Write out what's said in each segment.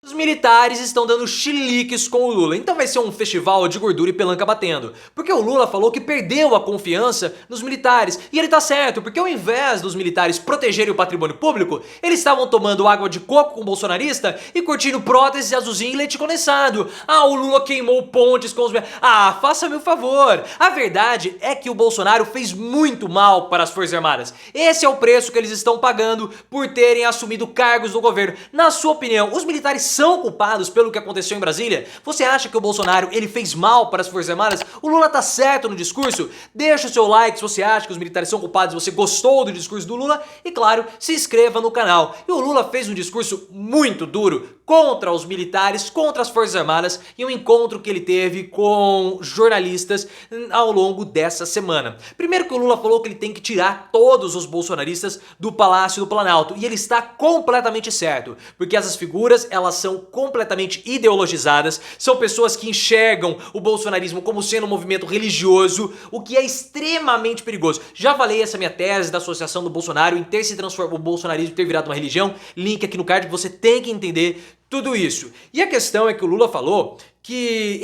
Os militares estão dando chiliques com o Lula, então vai ser um festival de gordura e pelanca batendo. Porque o Lula falou que perdeu a confiança nos militares. E ele tá certo, porque ao invés dos militares protegerem o patrimônio público, eles estavam tomando água de coco com o bolsonarista e curtindo prótese azulzinho e leite condensado. Ah, o Lula queimou pontes com os... Ah, faça-me o favor. A verdade é que o Bolsonaro fez muito mal para as Forças Armadas. Esse é o preço que eles estão pagando por terem assumido cargos do governo. Na sua opinião, os militares são culpados pelo que aconteceu em Brasília? Você acha que o Bolsonaro ele fez mal para as Forças Armadas? O Lula tá certo no discurso? Deixa o seu like se você acha que os militares são culpados, se você gostou do discurso do Lula e claro, se inscreva no canal. E o Lula fez um discurso muito duro contra os militares, contra as Forças Armadas em um encontro que ele teve com jornalistas ao longo dessa semana. Primeiro que o Lula falou que ele tem que tirar todos os bolsonaristas do Palácio do Planalto e ele está completamente certo, porque essas figuras elas são completamente ideologizadas, são pessoas que enxergam o bolsonarismo como sendo um movimento religioso, o que é extremamente perigoso. Já falei essa minha tese da associação do Bolsonaro em ter se transformado, o bolsonarismo ter virado uma religião, link aqui no card, você tem que entender tudo isso. E a questão é que o Lula falou que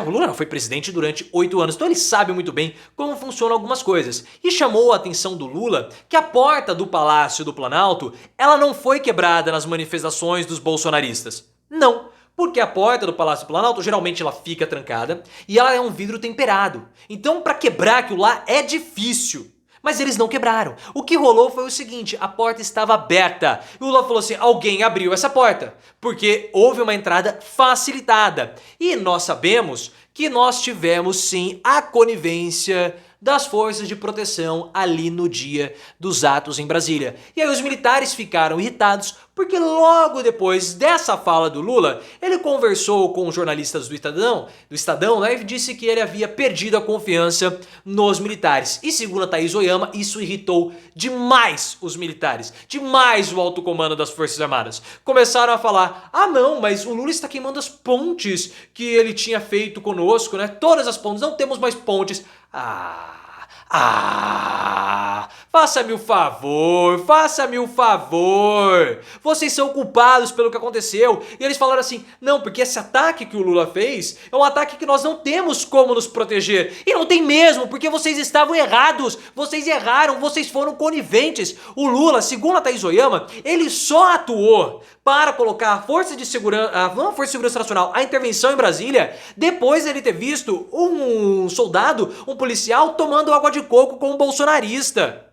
o Lula foi presidente durante 8 anos, então ele sabe muito bem como funcionam algumas coisas. E chamou a atenção do Lula que a porta do Palácio do Planalto, ela não foi quebrada nas manifestações dos bolsonaristas. Não. Porque a porta do Palácio do Planalto geralmente ela fica trancada e ela é um vidro temperado. Então para quebrar aquilo lá é difícil. Mas eles não quebraram. O que rolou foi o seguinte, a porta estava aberta. E o Lula falou assim, alguém abriu essa porta. Porque houve uma entrada facilitada. E nós sabemos que nós tivemos sim a conivência das forças de proteção ali no dia dos atos em Brasília. E aí os militares ficaram irritados porque logo depois dessa fala do Lula, ele conversou com jornalistas do Estadão, né, e disse que ele havia perdido a confiança nos militares. E segundo a Thaís Oyama, isso irritou demais os militares, demais o alto comando das Forças Armadas. Começaram a falar, ah não, mas o Lula está queimando as pontes que ele tinha feito conosco, né, todas as pontes, não temos mais pontes. Faça-me o favor, faça-me o favor. Vocês são culpados pelo que aconteceu. E eles falaram assim, não, porque esse ataque que o Lula fez é um ataque que nós não temos como nos proteger. E não tem mesmo, porque vocês estavam errados. Vocês erraram, vocês foram coniventes. O Lula, segundo a Thaís Oyama, ele só atuou para colocar a Força de Segurança, não a Força de Segurança Nacional, a intervenção em Brasília, depois ele ter visto um soldado, um policial, tomando água de coco com um bolsonarista.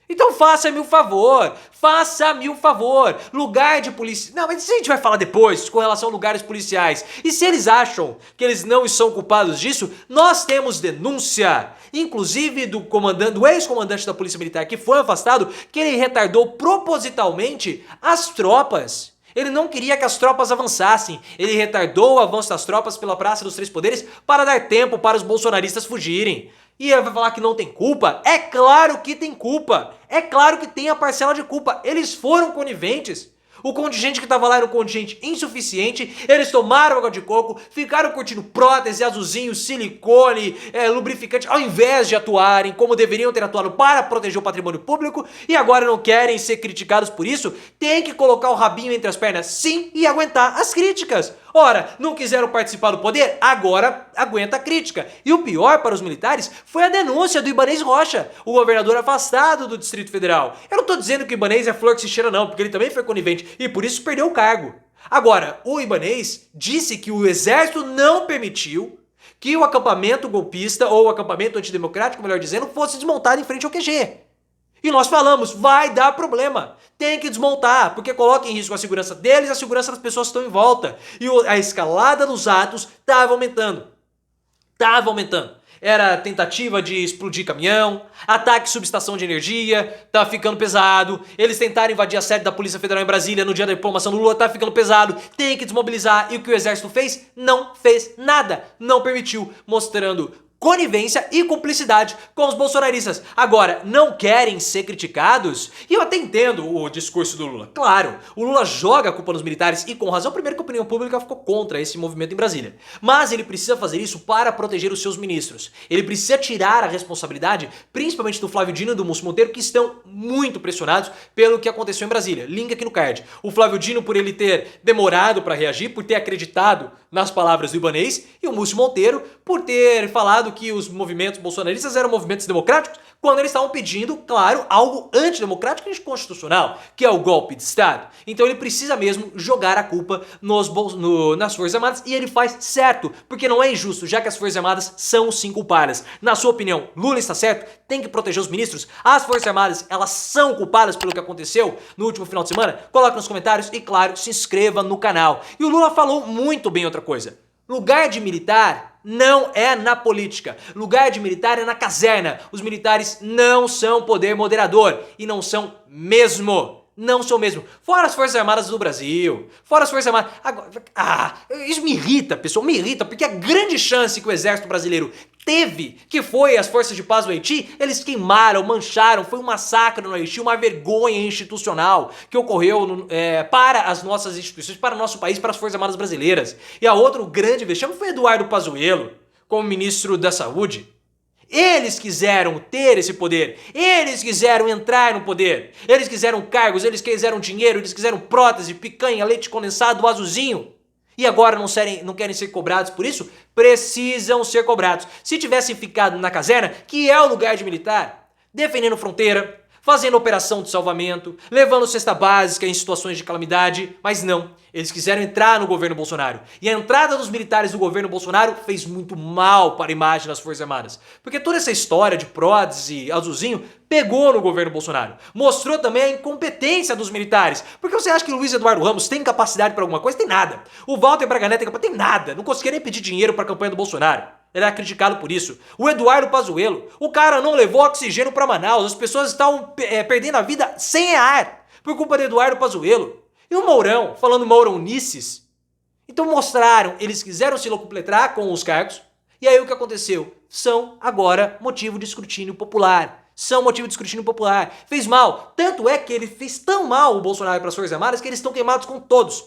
Então faça-me o favor, faça-me o favor, lugar de polícia... Não, mas isso a gente vai falar depois com relação a lugares policiais. E se eles acham que eles não são culpados disso, nós temos denúncia, inclusive do ex-comandante da Polícia Militar que foi afastado, que ele retardou propositalmente as tropas. Ele não queria que as tropas avançassem, ele retardou o avanço das tropas pela Praça dos Três Poderes para dar tempo para os bolsonaristas fugirem. E ele vai falar que não tem culpa? É claro que tem culpa, é claro que tem a parcela de culpa, eles foram coniventes. O contingente que estava lá era um contingente insuficiente, eles tomaram água de coco, ficaram curtindo prótese, azulzinho, silicone, lubrificante, ao invés de atuarem como deveriam ter atuado para proteger o patrimônio público, e agora não querem ser criticados por isso, tem que colocar o rabinho entre as pernas sim e aguentar as críticas. Ora, não quiseram participar do poder? Agora aguenta a crítica. E o pior para os militares foi a denúncia do Ibanez Rocha, o governador afastado do Distrito Federal. Eu não estou dizendo que o Ibanez é flor que se cheira não, porque ele também foi conivente e por isso perdeu o cargo. Agora, o Ibanez disse que o exército não permitiu que o acampamento golpista, ou o acampamento antidemocrático, melhor dizendo, fosse desmontado em frente ao QG. E nós falamos, vai dar problema, tem que desmontar, porque coloca em risco a segurança deles e a segurança das pessoas que estão em volta. E a escalada dos atos estava aumentando. Era tentativa de explodir caminhão, ataque à subestação de energia, tá ficando pesado. Eles tentaram invadir a sede da Polícia Federal em Brasília no dia da diplomação do Lula, tá ficando pesado. Tem que desmobilizar. E o que o exército fez? Não fez nada. Não permitiu, mostrando conivência e cumplicidade com os bolsonaristas. Agora, não querem ser criticados? E eu até entendo o discurso do Lula. Claro, o Lula joga a culpa nos militares e com razão, primeiro que a opinião pública ficou contra esse movimento em Brasília. Mas ele precisa fazer isso para proteger os seus ministros. Ele precisa tirar a responsabilidade, principalmente do Flávio Dino e do Múcio Monteiro, que estão muito pressionados pelo que aconteceu em Brasília. Link aqui no card. O Flávio Dino por ele ter demorado para reagir, por ter acreditado nas palavras do Ibanez, e o Múcio Monteiro por ter falado que os movimentos bolsonaristas eram movimentos democráticos, quando eles estavam pedindo, claro, algo antidemocrático e anticonstitucional, que é o golpe de Estado. Então ele precisa mesmo jogar a culpa nas Forças Armadas, e ele faz certo, porque não é injusto, já que as Forças Armadas são sim culpadas. Na sua opinião, Lula está certo? Tem que proteger os ministros? As Forças Armadas, elas são culpadas pelo que aconteceu no último final de semana? Coloque nos comentários e, claro, se inscreva no canal. E o Lula falou muito bem outra coisa. Lugar de militar não é na política. Lugar de militar é na caserna. Os militares não são poder moderador. E não são mesmo. Não são mesmo. Fora as Forças Armadas do Brasil. Fora as Forças Armadas... Agora, isso me irrita, pessoal. Me irrita, porque a grande chance que o exército brasileiro teve, que foi as forças de paz do Haiti, eles queimaram, mancharam, foi um massacre no Haiti, uma vergonha institucional que ocorreu para as nossas instituições, para o nosso país, para as Forças Armadas brasileiras. E a outro grande vexame foi Eduardo Pazuello, como ministro da Saúde. Eles quiseram ter esse poder, eles quiseram entrar no poder, eles quiseram cargos, eles quiseram dinheiro, eles quiseram prótese, picanha, leite condensado, azulzinho. E agora não querem ser cobrados por isso? Precisam ser cobrados. Se tivessem ficado na caserna, que é o lugar de militar, defendendo fronteira, fazendo operação de salvamento, levando cesta básica em situações de calamidade, mas não. Eles quiseram entrar no governo Bolsonaro. E a entrada dos militares do governo Bolsonaro fez muito mal para a imagem das Forças Armadas. Porque toda essa história de prótese, azulzinho, pegou no governo Bolsonaro. Mostrou também a incompetência dos militares. Porque você acha que o Luiz Eduardo Ramos tem capacidade para alguma coisa? Tem nada. O Walter Braga Neto tem nada. Não conseguia nem pedir dinheiro para a campanha do Bolsonaro. Ele era criticado por isso. O Eduardo Pazuello, o cara não levou oxigênio para Manaus. As pessoas estavam perdendo a vida sem ar por culpa do Eduardo Pazuello. E o Mourão, falando Mouronices. Então mostraram, eles quiseram se locupletrar com os cargos. E aí o que aconteceu? São agora motivo de escrutínio popular. São motivo de escrutínio popular. Fez mal. Tanto é que ele fez tão mal o Bolsonaro para as Forças Armadas que eles estão queimados com todos.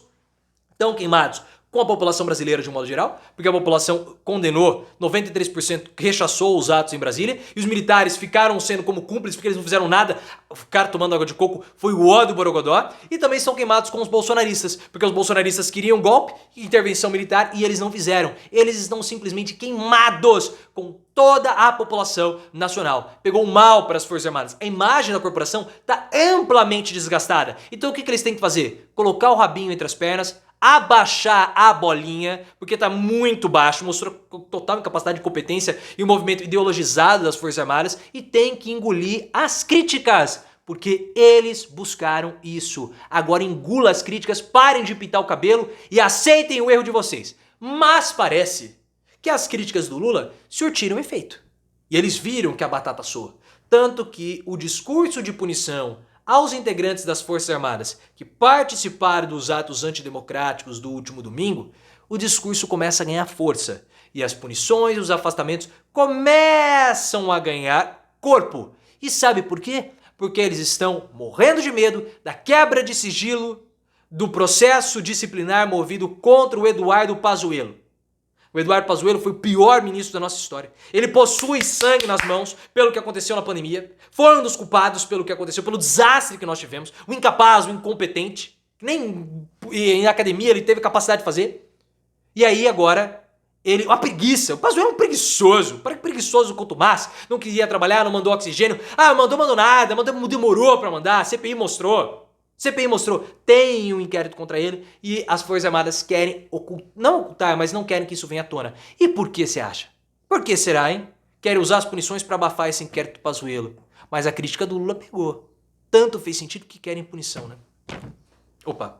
Estão queimados com a população brasileira de um modo geral, porque a população condenou, 93% rechaçou os atos em Brasília, e os militares ficaram sendo como cúmplices porque eles não fizeram nada, ficaram tomando água de coco, foi o ó do Borogodó, e também são queimados com os bolsonaristas, porque os bolsonaristas queriam golpe e intervenção militar e eles não fizeram. Eles estão simplesmente queimados com toda a população nacional. Pegou mal para as Forças Armadas. A imagem da corporação está amplamente desgastada. Então o que eles têm que fazer? Colocar o rabinho entre as pernas, abaixar a bolinha, porque tá muito baixo, mostrou total incapacidade de competência e um movimento ideologizado das Forças Armadas, e tem que engolir as críticas, porque eles buscaram isso. Agora engula as críticas, parem de pintar o cabelo e aceitem o erro de vocês. Mas parece que as críticas do Lula surtiram efeito. E eles viram que a batata soa. Tanto que o discurso de punição aos integrantes das Forças Armadas que participaram dos atos antidemocráticos do último domingo, o discurso começa a ganhar força. E as punições e os afastamentos começam a ganhar corpo. E sabe por quê? Porque eles estão morrendo de medo da quebra de sigilo do processo disciplinar movido contra o Eduardo Pazuello. O Eduardo Pazuello foi o pior ministro da nossa história. Ele possui sangue nas mãos pelo que aconteceu na pandemia. Foi um dos culpados pelo que aconteceu, pelo desastre que nós tivemos. O incapaz, o incompetente. Nem em academia ele teve capacidade de fazer. E aí agora, uma preguiça. O Pazuello é um preguiçoso. Preguiçoso quanto mais. Não queria trabalhar, não mandou oxigênio. Mandou nada. Demorou pra mandar. A CPI mostrou. Tem um inquérito contra ele e as Forças Armadas querem não ocultar, mas não querem que isso venha à tona. E por que você acha? Por que será, hein? Querem usar as punições para abafar esse inquérito do Pazuello. Mas a crítica do Lula pegou. Tanto fez sentido que querem punição, né? Opa.